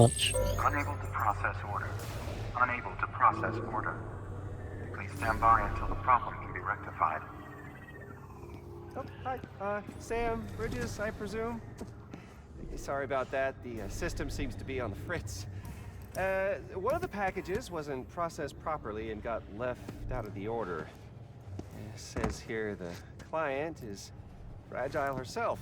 much. Unable to process order. Unable to process order. Please stand by until the problem can be rectified. Oh, hi. Sam, Bridges, I presume? Sorry about that. The system seems to be on the fritz. One of the packages wasn't processed properly and got left out of the order. It says here the client is Fragile herself.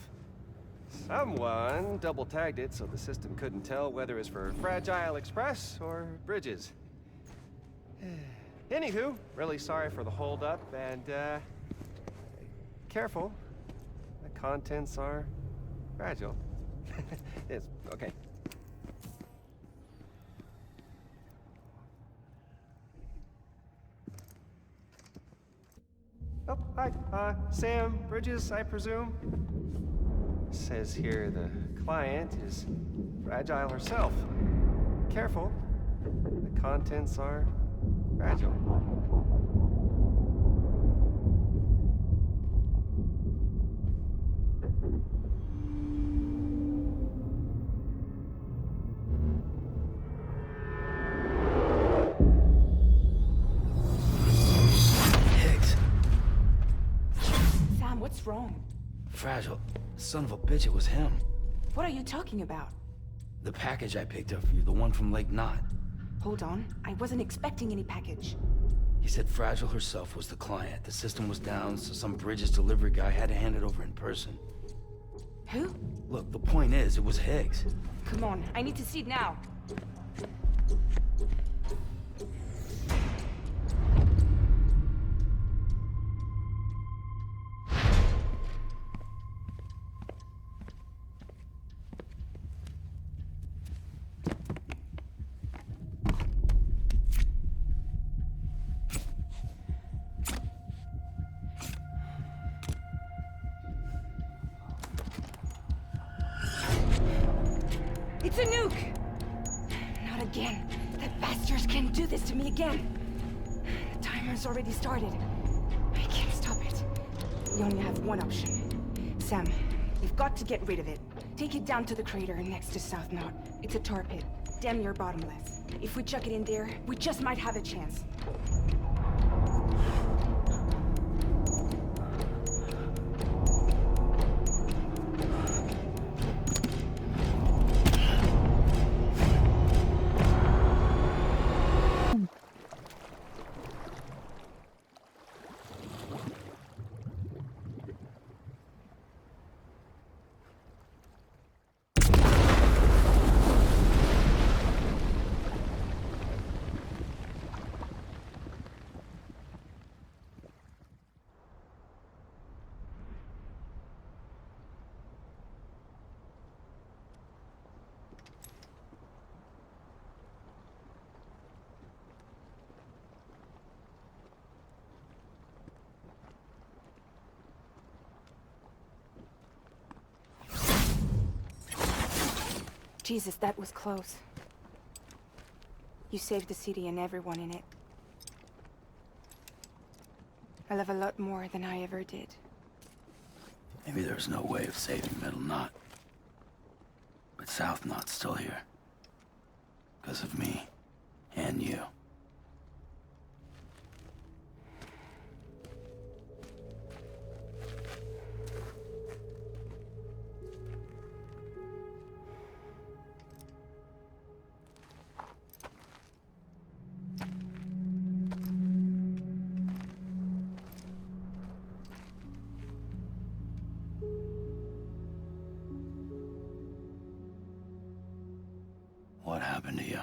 Someone double-tagged it so the system couldn't tell whether it's for Fragile Express or Bridges. Anywho, really sorry for the holdup, and, careful. The contents are fragile. It's okay. Oh, hi. Sam, Bridges, I presume? Says here the client is Fragile herself. Careful. The contents are fragile. Sam, what's wrong? Fragile. Son of a bitch, it was him. What are you talking about? The package I picked up for you, the one from Lake Knot. Hold on, I wasn't expecting any package. He said Fragile herself was the client. The system was down, so some Bridges delivery guy had to hand it over in person. Who? Look, the point is, it was Higgs. Come on, I need to see it now. It's a nuke! Not again. That bastards can't do this to me again. The timer's already started. I can't stop it. We only have one option. Sam, you've got to get rid of it. Take it down to the crater next to South Knot. It's a tar pit, damn near bottomless. If we chuck it in there, we just might have a chance. Jesus, that was close. You saved the city and everyone in it. I love a lot more than I ever did. Maybe there's no way of saving Middle Knot. But South Knot's still here. Because of me. And you. What happened to you?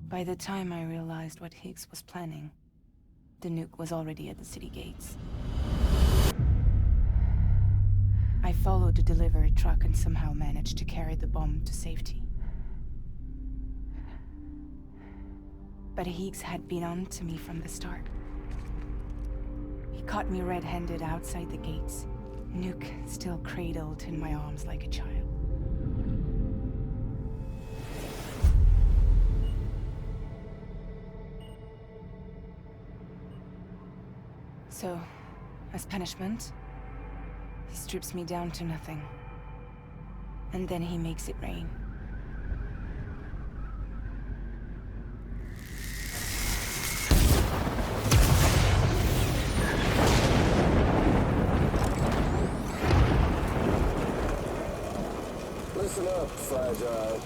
By the time I realized what Higgs was planning, the nuke was already at the city gates. I followed the delivery truck and somehow managed to carry the bomb to safety. But Higgs had been on to me from the start. He caught me red-handed outside the gates, nuke still cradled in my arms like a child. So, as punishment, he strips me down to nothing. And then he makes it rain. Listen up, Fragile.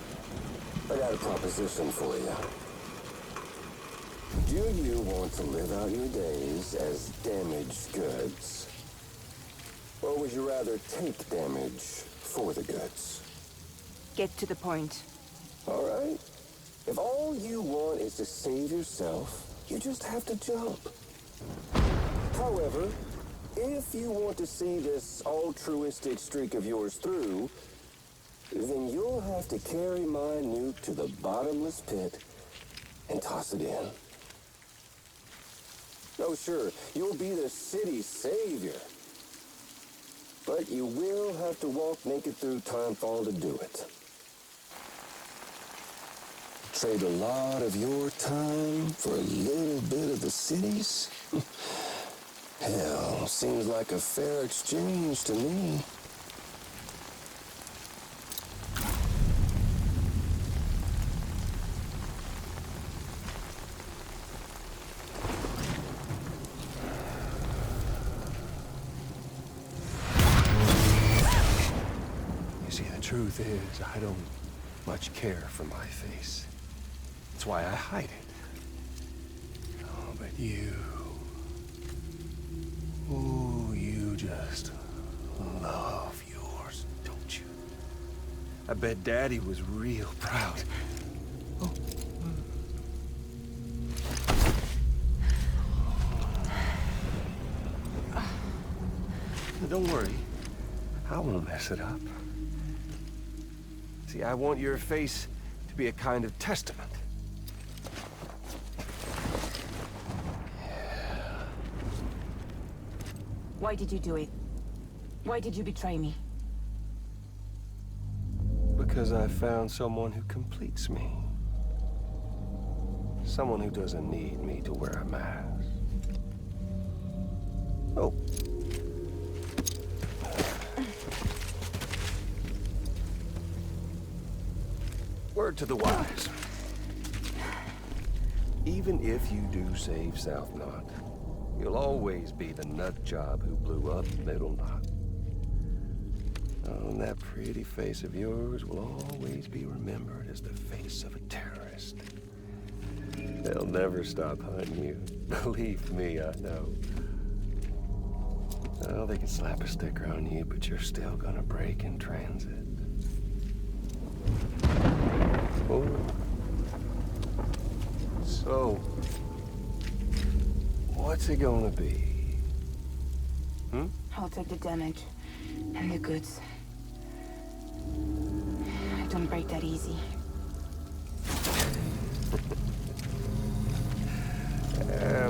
I got a proposition for you. Do you want to live out your days as damaged goods? Or would you rather take damage for the goods? Get to the point. All right. If all you want is to save yourself, you just have to jump. However, if you want to see this altruistic streak of yours through, then you'll have to carry my nuke to the bottomless pit and toss it in. Oh, sure, you'll be the city's savior. But you will have to walk naked through Timefall to do it. Trade a lot of your time for a little bit of the city's? Hell, seems like a fair exchange to me. Truth is, I don't much care for my face. That's why I hide it. Oh, but you... Ooh, you just love yours, don't you? I bet Daddy was real proud. Oh. Don't worry. I won't mess it up. See, I want your face to be a kind of testament. Why did you do it? Why did you betray me? Because I found someone who completes me. Someone who doesn't need me to wear a mask. Oh. Word to the wise. Even if you do save South Knot, you'll always be the nut job who blew up Middle Knot. Oh, and that pretty face of yours will always be remembered as the face of a terrorist. They'll never stop hunting you. Believe me, I know. Oh, they can slap a sticker on you, but you're still gonna break in transit. Oh. So, what's it gonna be? I'll take the damage and the goods. I don't break that easy.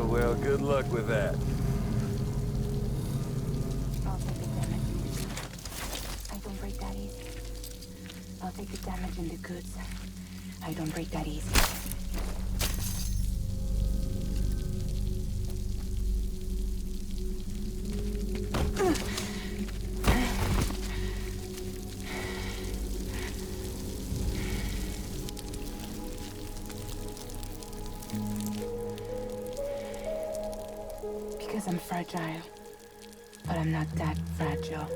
Well, good luck with that. I'll take the damage. I don't break that easy. I'll take the damage and the goods. I don't break that easy. Because I'm fragile. But I'm not that fragile.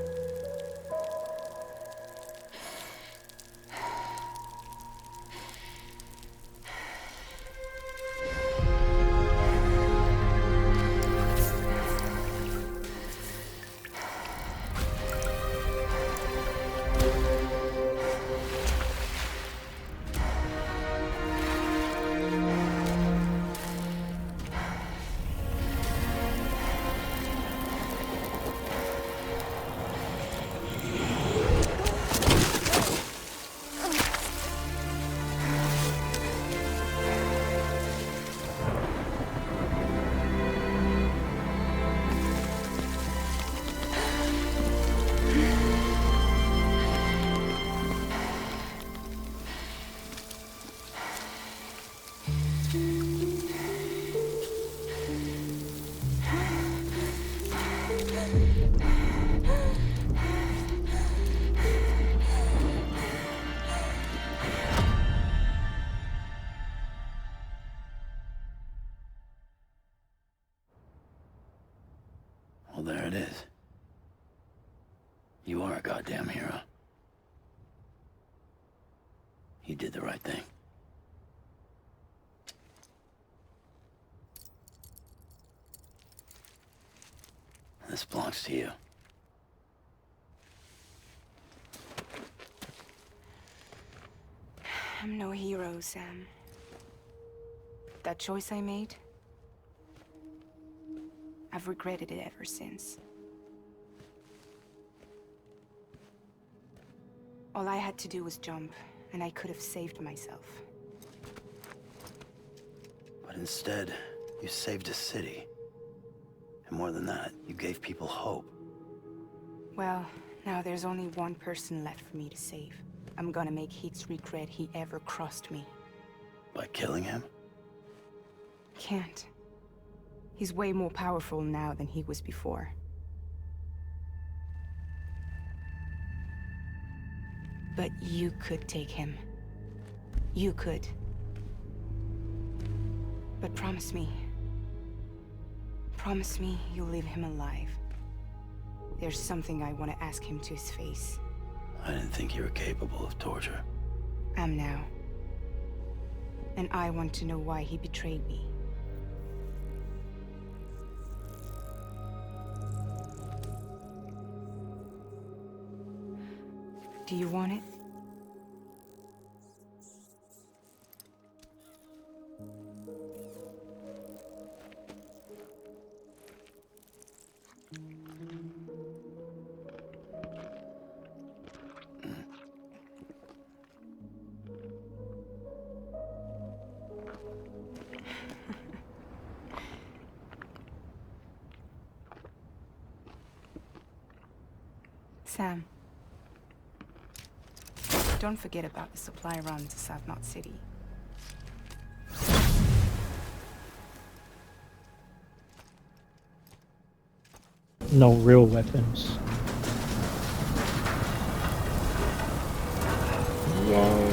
goddamn hero. He did the right thing. This belongs to you. I'm no hero, Sam. That choice I made, I've regretted it ever since. All I had to do was jump, and I could have saved myself. But instead, you saved a city. And more than that, you gave people hope. Well, now there's only one person left for me to save. I'm gonna make Heath's regret he ever crossed me. By killing him? Can't. He's way more powerful now than he was before. But you could take him. You could. But promise me. Promise me you'll leave him alive. There's something I want to ask him to his face. I didn't think you were capable of torture. Am now. And I want to know why he betrayed me. Do you want it? Sam. Don't forget about the supply run to South Knot City. No real weapons. Yay.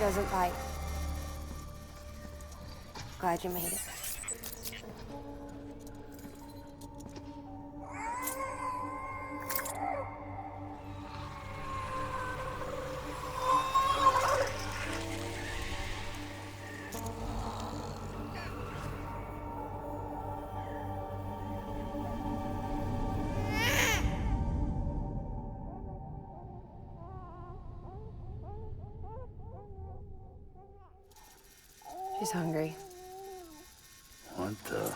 doesn't bite. Glad you made it. She's hungry. What the?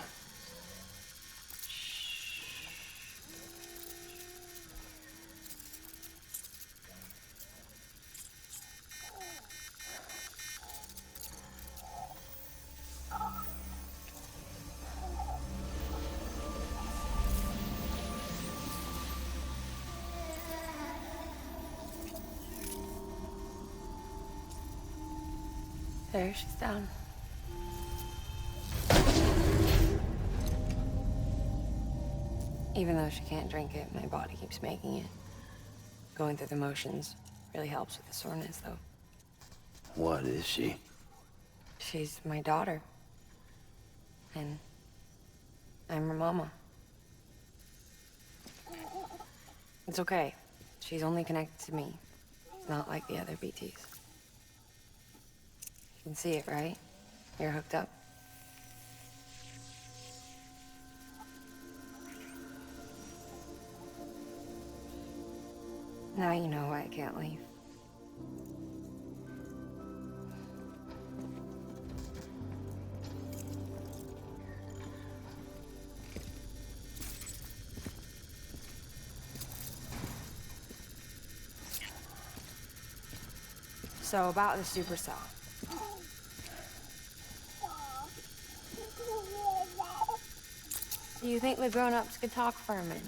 There, she's down. Even though she can't drink it, my body keeps making it. Going through the motions really helps with the soreness, though. What is she? She's my daughter. And I'm her mama. It's okay. She's only connected to me. It's not like the other BTs. You can see it, right? You're hooked up. Now you know why I can't leave. So about the supercell. Do you think the grown-ups could talk for a minute?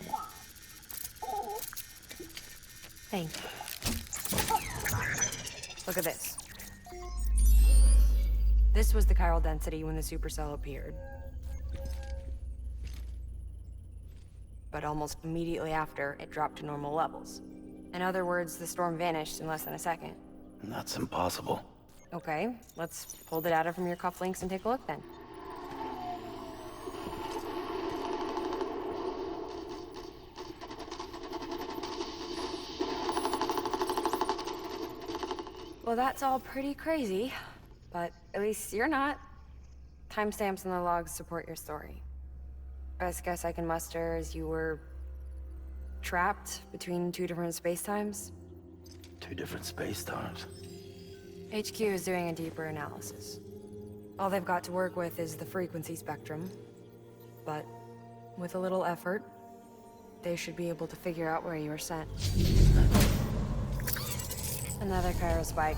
Thank you. Look at this. This was the chiral density when the supercell appeared. But almost immediately after, it dropped to normal levels. In other words, the storm vanished in less than a second. That's impossible. Okay, let's pull the data from your cufflinks and take a look then. Well, that's all pretty crazy, but at least you're not. Timestamps in the logs support your story. Best guess I can muster is you were trapped between two different spacetimes. Two different space times. HQ is doing a deeper analysis. All they've got to work with is the frequency spectrum, but with a little effort, they should be able to figure out where you were sent. Another chiral spike.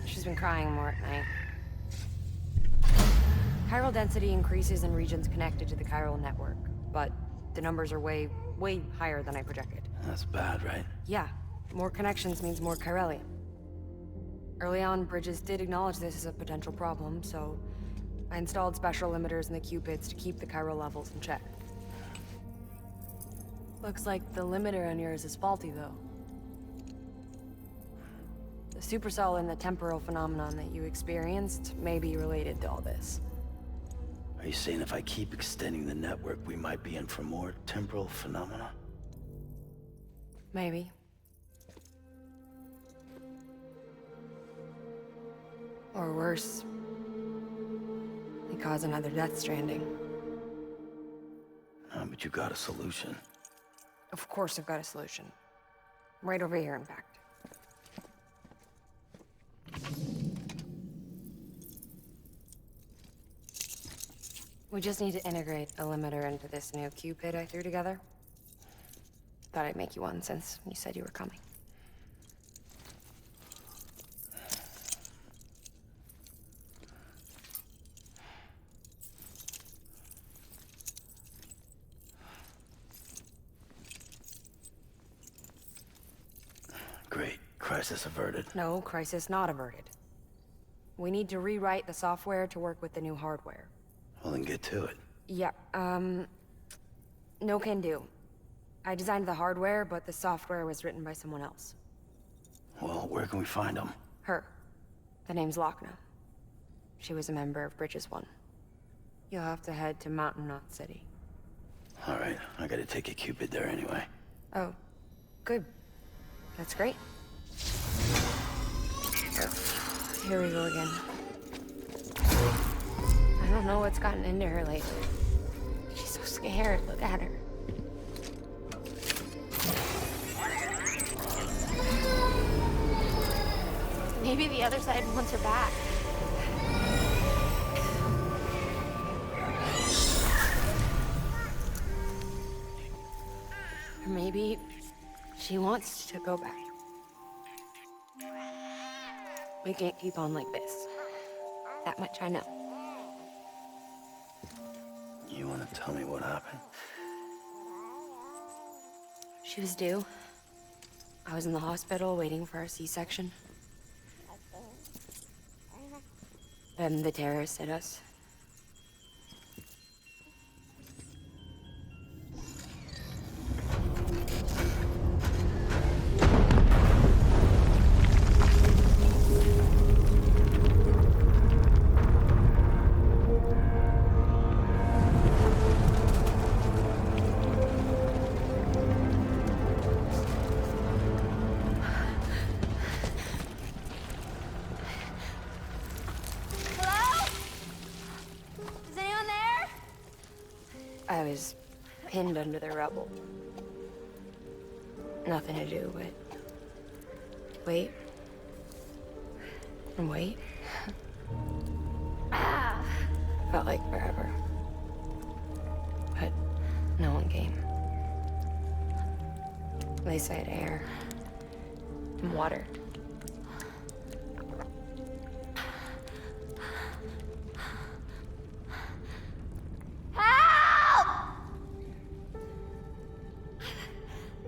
She's been crying more at night. Chiral density increases in regions connected to the chiral network, but the numbers are way higher than I projected. That's bad, right? Yeah, more connections means more chiralium. Early on, Bridges did acknowledge this as a potential problem, so I installed special limiters in the Cupids to keep the chiral levels in check. Looks like the limiter on yours is faulty, though. The supercell and the temporal phenomenon that you experienced may be related to all this. Are you saying if I keep extending the network, we might be in for more temporal phenomena? Maybe. Or worse. They cause another death stranding. But you got a solution. Of course I've got a solution. Right over here, in fact. We just need to integrate a limiter into this new Cupid I threw together. Thought I'd make you one since you said you were coming. Great. Crisis averted. No, crisis not averted. We need to rewrite the software to work with the new hardware. Well, then get to it. Yeah, No can do. I designed the hardware, but the software was written by someone else. Well, where can we find them? Her. The name's Lochna. She was a member of Bridges 1. You'll have to head to Mountain Knot City. All right, I gotta take a Cupid there anyway. Oh, good. That's great. Here we go again. I don't know what's gotten into her lately. She's so scared. Look at her. Maybe the other side wants her back. Or maybe she wants to go back. We can't keep on like this. That much I know. You wanna tell me what happened? She was due. I was in the hospital waiting for a C-section. Then the terrorists hit us. I was pinned under the rubble. Nothing to do but wait and wait. Felt like forever. But no one came. They said air and water.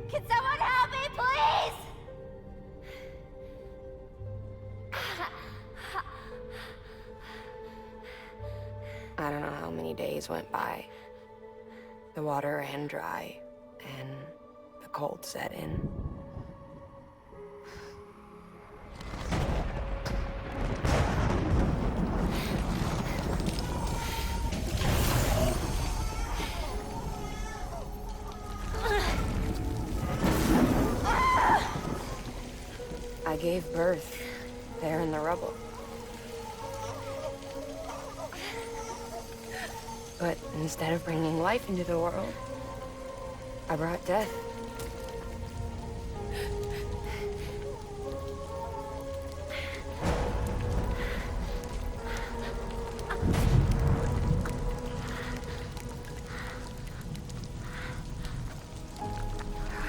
Can someone help me, please? I don't know how many days went by. The water ran dry, and the cold set in. I gave birth there in the rubble. But instead of bringing life into the world, I brought death.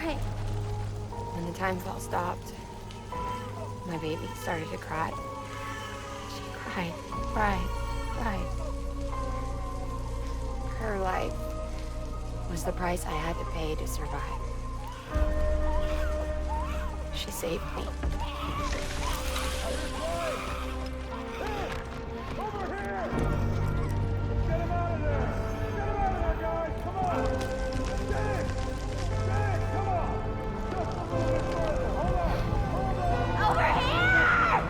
Right. When the time fell stopped, my baby started to cry. She cried, cried, cried. Her life was the price I had to pay to survive. She saved me. Over here!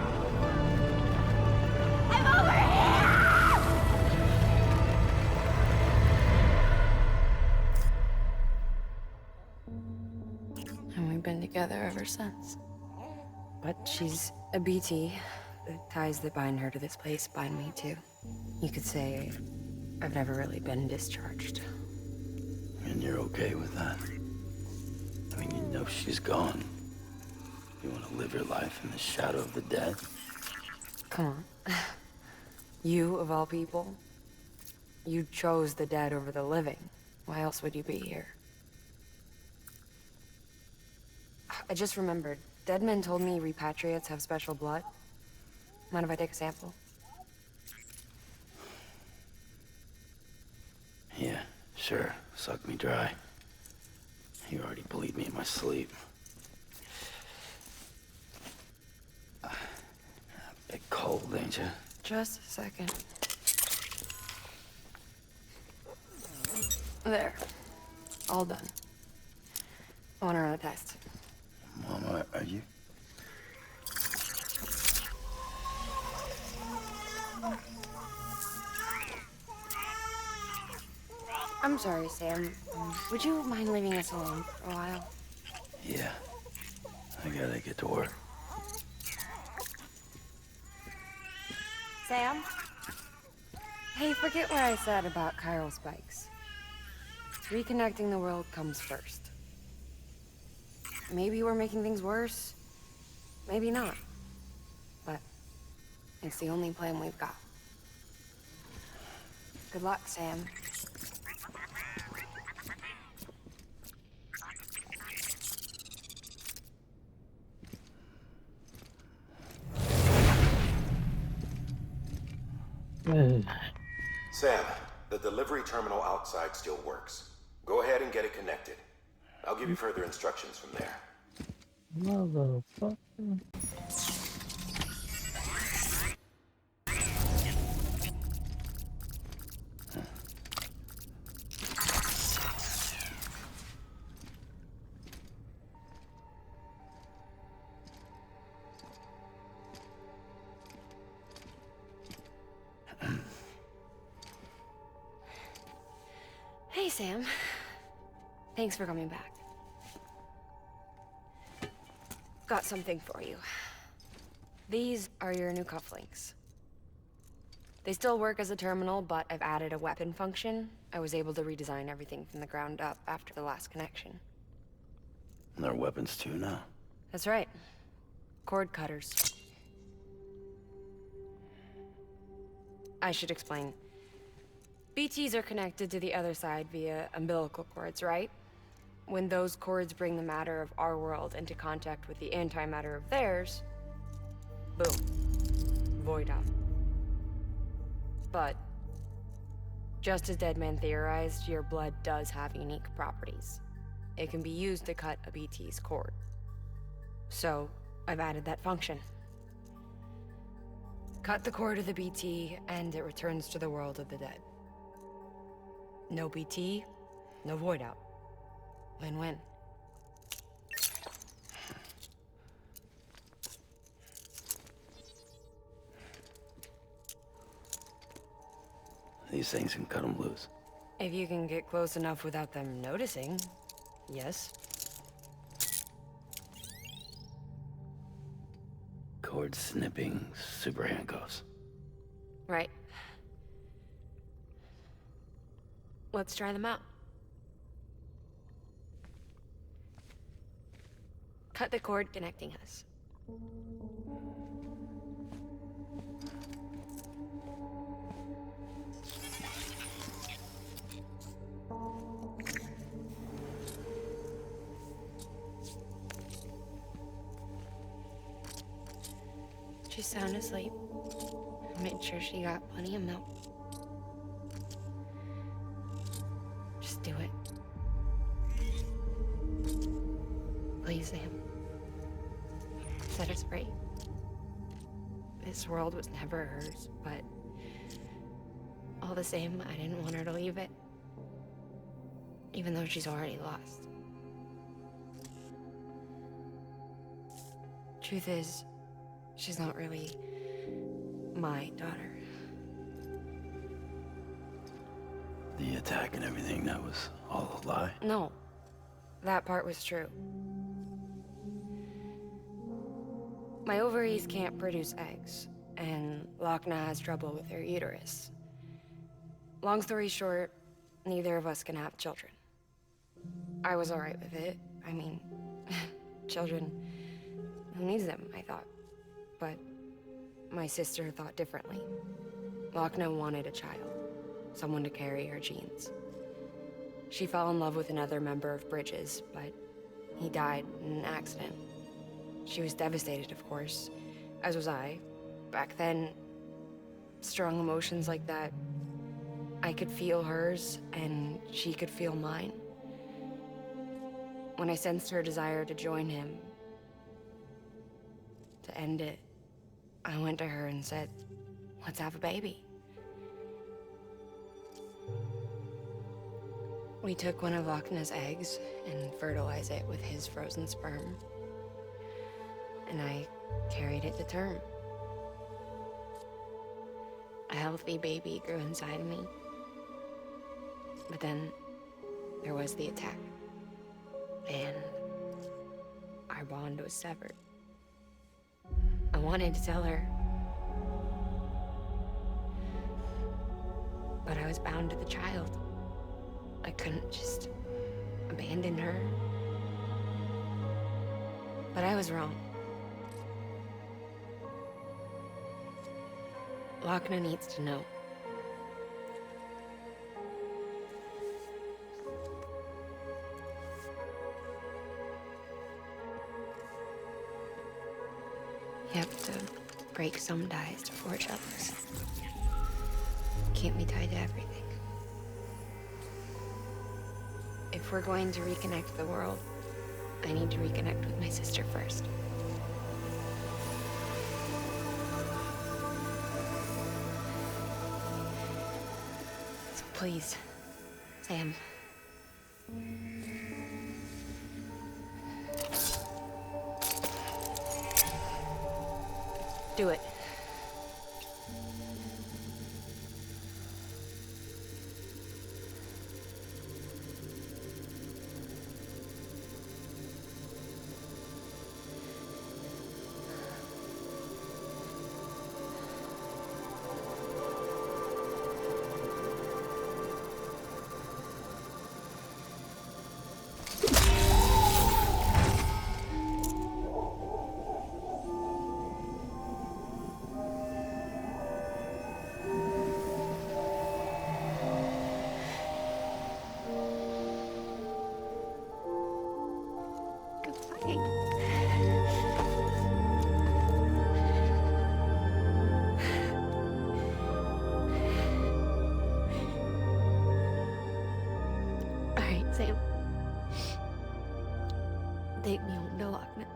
I'm over here! And we've been together ever since. But she's a BT. The ties that bind her to this place bind me too. You could say I've never really been discharged. And you're okay with that? I mean, you know she's gone. You want to live your life in the shadow of the dead? Come on. You, of all people, you chose the dead over the living. Why else would you be here? I just remembered. Dead men told me repatriates have special blood. Mind if I take a sample? Yeah, sure. Suck me dry. You already bleed me in my sleep. A bit cold, ain't you? Just a second. There. All done. I want to run a test. Mom, are you? I'm sorry, Sam. Would you mind leaving us alone for a while? Yeah. I gotta get to work. Sam? Hey, forget what I said about chiral spikes. Reconnecting the world comes first. Maybe we're making things worse. Maybe not. But it's the only plan we've got. Good luck, Sam. Sam, the delivery terminal outside still works. Go ahead and get it connected. I'll give you further instructions from there. Motherfucker. Hey, Sam. Thanks for coming back. Got something for you. These are your new cufflinks. They still work as a terminal, but I've added a weapon function. I was able to redesign everything from the ground up after the last connection. And there are weapons too now. That's right. Cord cutters. I should explain. BTs are connected to the other side via umbilical cords, right? When those cords bring the matter of our world into contact with the antimatter of theirs, boom. Void out. But, just as Deadman theorized, your blood does have unique properties. It can be used to cut a BT's cord. So, I've added that function. Cut the cord of the BT, and it returns to the world of the dead. No BT, no void out. Win-win. These things can cut them loose. If you can get close enough without them noticing, yes. Cord snipping super handcuffs. Right. Let's try them out. Cut the cord connecting us. She's sound asleep. I made sure she got plenty of milk. Just do it. Please, Sam. Set us free. This world was never hers, but all the same, I didn't want her to leave it. Even though she's already lost. Truth is, she's not really my daughter. The attack and everything, that was all a lie? No, that part was true. My ovaries can't produce eggs, and Lochna has trouble with her uterus. Long story short, neither of us can have children. I was alright with it. I mean, children, who needs them, I thought. But my sister thought differently. Lochna wanted a child, someone to carry her genes. She fell in love with another member of Bridges, but he died in an accident. She was devastated, of course, as was I. Back then, strong emotions like that, I could feel hers, and she could feel mine. When I sensed her desire to join him, to end it, I went to her and said, let's have a baby. We took one of Akna's eggs and fertilized it with his frozen sperm. And I carried it to term. A healthy baby grew inside me. But then there was the attack. And our bond was severed. I wanted to tell her. But I was bound to the child. I couldn't just abandon her. But I was wrong. Lochner needs to know. You have to break some ties to forge others. Can't be tied to everything. If we're going to reconnect the world, I need to reconnect with my sister first. So please, Sam. Do it. Sam. Take me home to Lochner.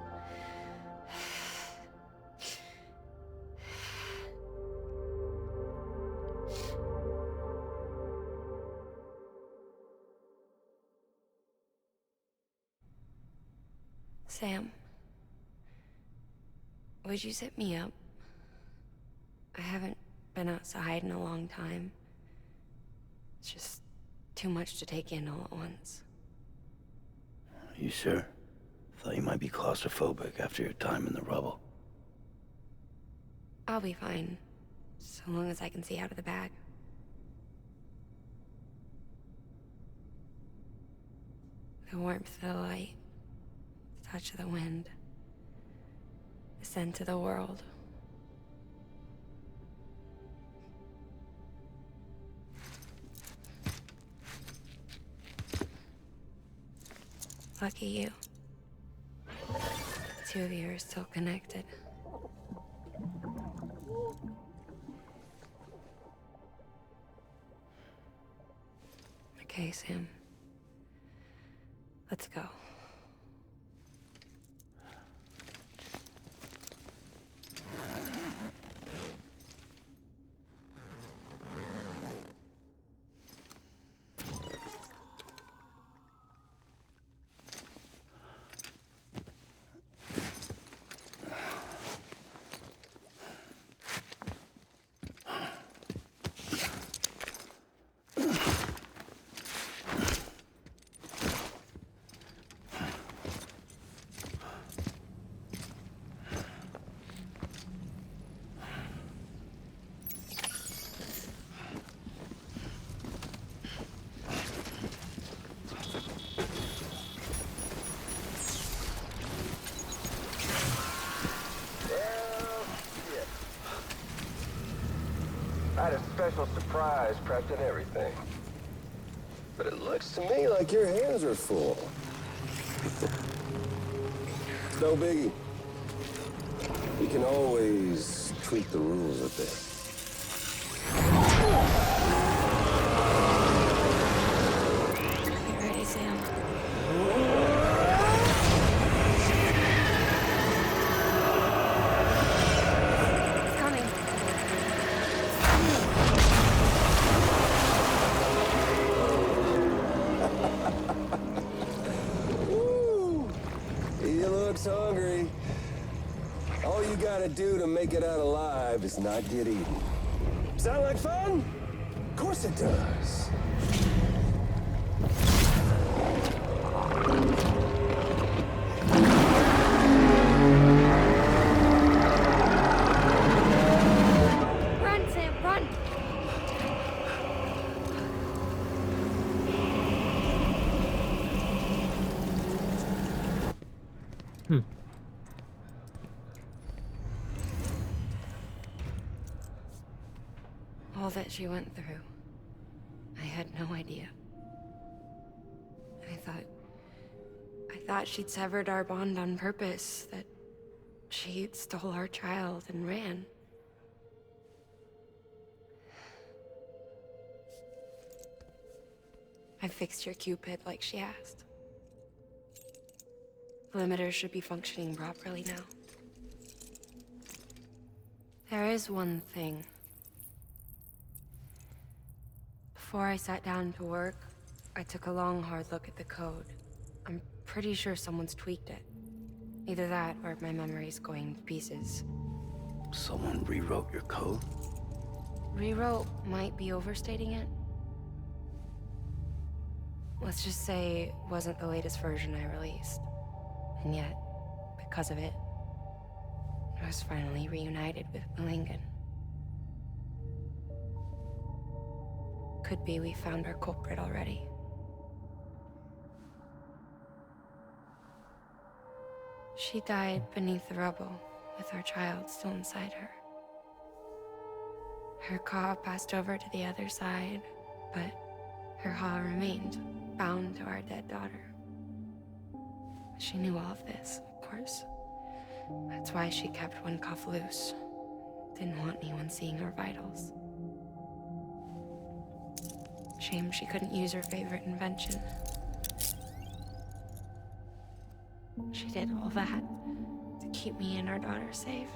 Sam, would you sit me up? I haven't been outside in a long time. It's just too much to take in all at once. You sure? Thought you might be claustrophobic after your time in the rubble. I'll be fine, so long as I can see out of the bag. The warmth of the light, the touch of the wind, the scent of the world. Lucky you. The two of you are still connected. Okay, Sam. Let's go. I had a special surprise prepped and everything. But it looks to me like your hands are full. No biggie. We can always tweak the rules a bit. You ready, Sam? It's coming. do to make it out alive is not get eaten. Sound like fun? Of course it does. Run, Sam, run! All that she went through, I had no idea. I thought she'd severed our bond on purpose, that she stole our child and ran. I fixed your Cupid like she asked. The limiter should be functioning properly now. There is one thing. Before I sat down to work, I took a long, hard look at the code. I'm pretty sure someone's tweaked it. Either that, or my memory's going to pieces. Someone rewrote your code? Rewrote might be overstating it. Let's just say it wasn't the latest version I released. And yet, because of it, I was finally reunited with Malingan. Could be we found our culprit already. She died beneath the rubble, with our child still inside her. Her Ka passed over to the other side, but her Ha remained, bound to our dead daughter. She knew all of this, of course. That's why she kept one cuff loose. Didn't want anyone seeing her vitals. Shame she couldn't use her favorite invention. She did all that to keep me and our daughter safe.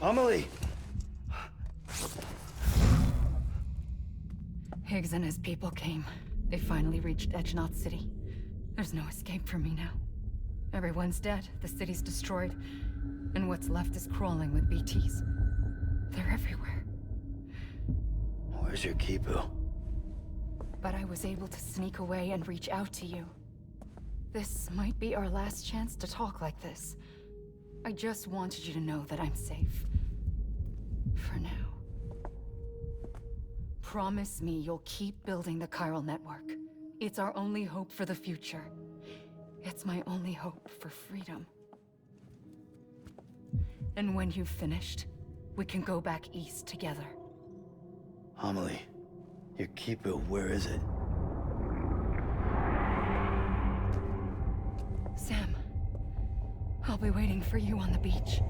Amelie! Higgs and his people came. They finally reached Edgenot City. There's no escape for me now. Everyone's dead, the city's destroyed, and what's left is crawling with BTs. They're everywhere. Where's your Kipu? But I was able to sneak away and reach out to you. This might be our last chance to talk like this. I just wanted you to know that I'm safe. For now. Promise me you'll keep building the chiral network. It's our only hope for the future. It's my only hope for freedom. And when you've finished, we can go back east together. Amelie, your Kipu, where is it? Sam, I'll be waiting for you on the beach.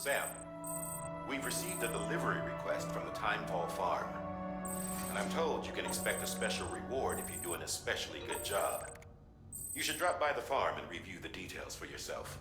Sam, we've received a delivery request from the Timefall Farm. And I'm told you can expect a special reward if you do an especially good job. You should drop by the farm and review the details for yourself.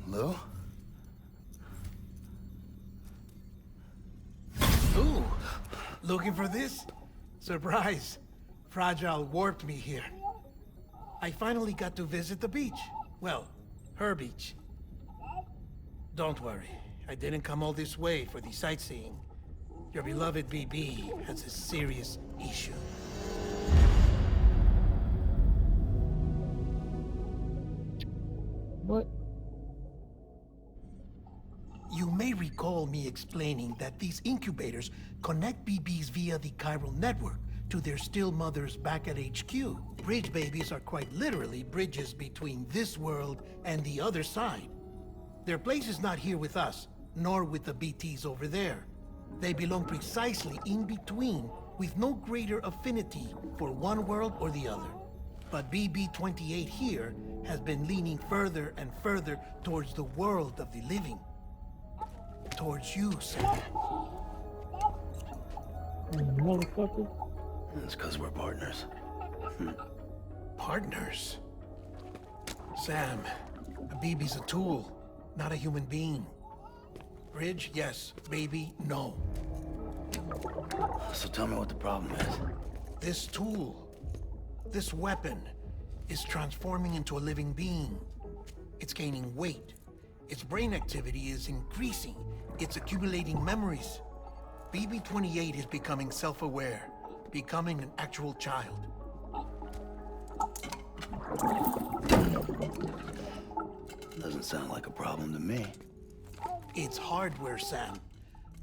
Lou? Ooh, looking for this? Surprise. Fragile warped me here. I finally got to visit the beach. Well, her beach. Don't worry, I didn't come all this way for the sightseeing. Your beloved BB has a serious issue. What? You may recall me explaining that these incubators connect BBs via the chiral network to their still mothers back at HQ. Bridge babies are quite literally bridges between this world and the other side. Their place is not here with us, nor with the BTs over there. They belong precisely in between, with no greater affinity for one world or the other. But BB-28 here has been leaning further and further towards the world of the living. Towards you, Sam. Motherfucker. It's because we're partners. Partners? Sam, a BB's a tool, not a human being. Bridge, yes. Baby, no. So tell me what the problem is. This tool, this weapon, is transforming into a living being. It's gaining weight. Its brain activity is increasing. It's accumulating memories. BB-28 is becoming self-aware, becoming an actual child. Doesn't sound like a problem to me. It's hardware, Sam.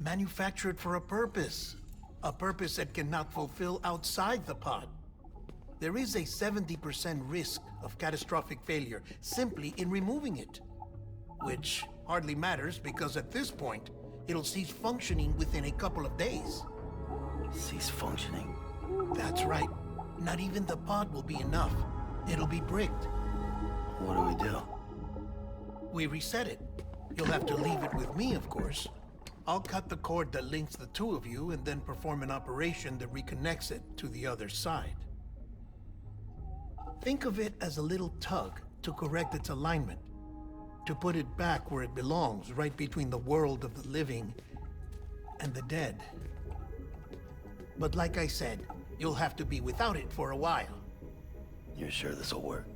Manufactured for a purpose. A purpose that cannot fulfill outside the pod. There is a 70% risk of catastrophic failure simply in removing it. Which hardly matters because at this point, it'll cease functioning within a couple of days. Cease functioning? That's right. Not even the pod will be enough. It'll be bricked. What do we do? We reset it. You'll have to leave it with me, of course. I'll cut the cord that links the two of you and then perform an operation that reconnects it to the other side. Think of it as a little tug to correct its alignment. To put it back where it belongs, right between the world of the living and the dead. But like I said, you'll have to be without it for a while. You're sure this'll work?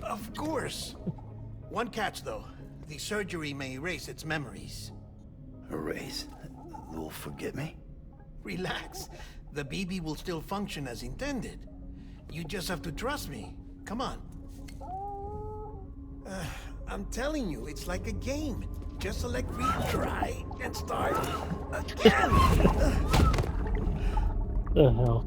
Of course. One catch, though. The surgery may erase its memories. Erase? You'll forget me? Relax. The BB will still function as intended. You just have to trust me. Come on. I'm telling you, it's like a game. Just select retry and start again. The hell?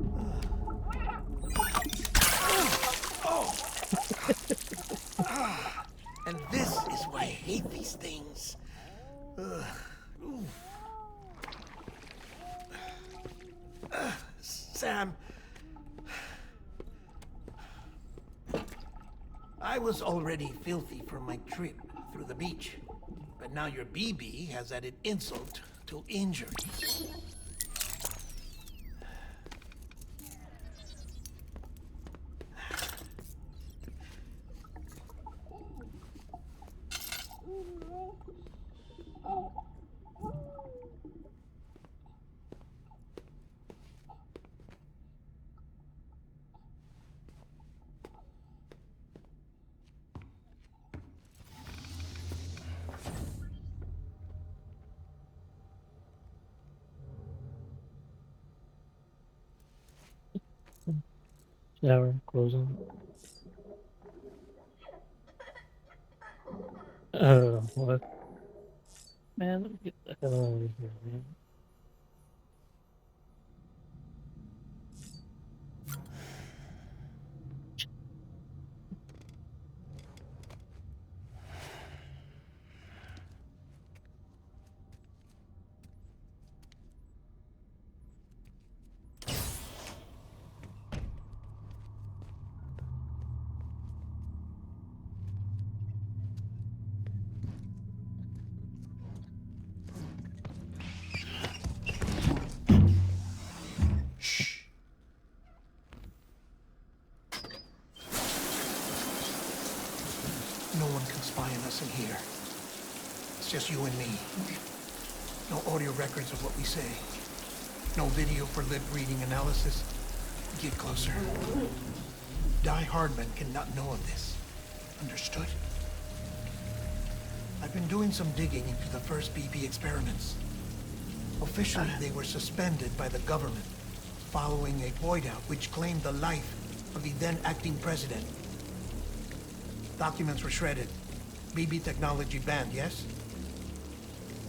hate these things. Ugh. Ooh. Sam. I was already filthy from my trip through the beach. But now your BB has added insult to injury. Shower, closing. What? Man, let me get the hell out of here, man. No one can spy on us in here. It's just you and me. No audio records of what we say. No video for lip-reading analysis. Get closer. Die Hardman cannot know of this. Understood? I've been doing some digging into the first BB experiments. Officially, they were suspended by the government following a void out which claimed the life of the then acting president. Documents were shredded. BB technology banned, yes?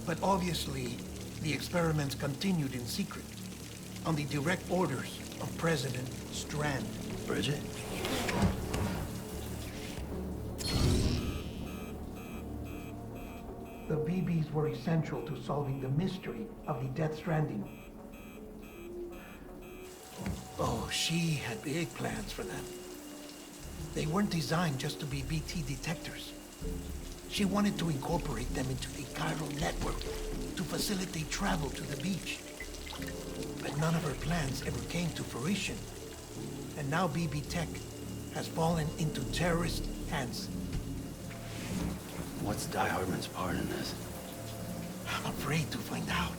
But obviously, the experiments continued in secret, on the direct orders of President Strand. Bridget? The BBs were essential to solving the mystery of the Death Stranding. Oh, she had big plans for them. They weren't designed just to be BT detectors. She wanted to incorporate them into the chiral network to facilitate travel to the beach. But none of her plans ever came to fruition. And now BB Tech has fallen into terrorist hands. What's Die Hardman's part in this? I'm afraid to find out.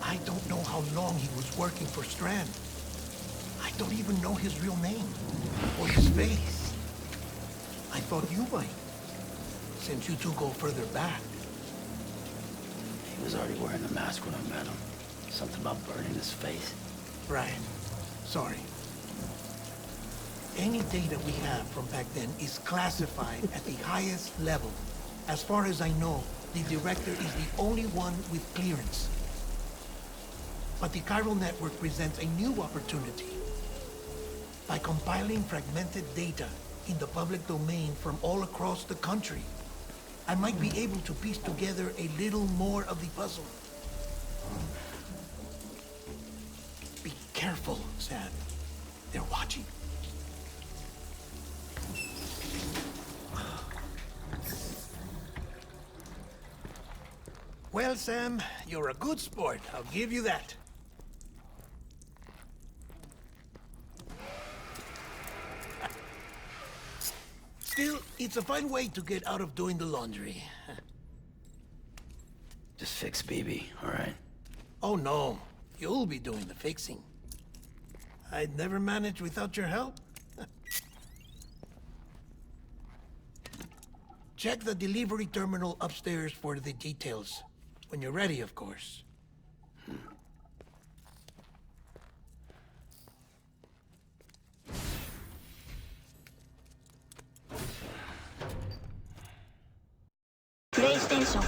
I don't know how long he was working for Strand. I don't even know his real name or his face. I thought you might, since you two go further back. He was already wearing the mask when I met him. Something about burning his face. Right. Sorry. Any data we have from back then is classified at the highest level. As far as I know, the director is the only one with clearance. But the chiral network presents a new opportunity. By compiling fragmented data in the public domain from all across the country, I might be able to piece together a little more of the puzzle. Be careful, Sam. They're watching. Well, Sam, you're a good sport. I'll give you that. Still, it's a fine way to get out of doing the laundry. Just fix BB, all right? Oh, no. You'll be doing the fixing. I'd never manage without your help. Check the delivery terminal upstairs for the details. When you're ready, of course. PlayStation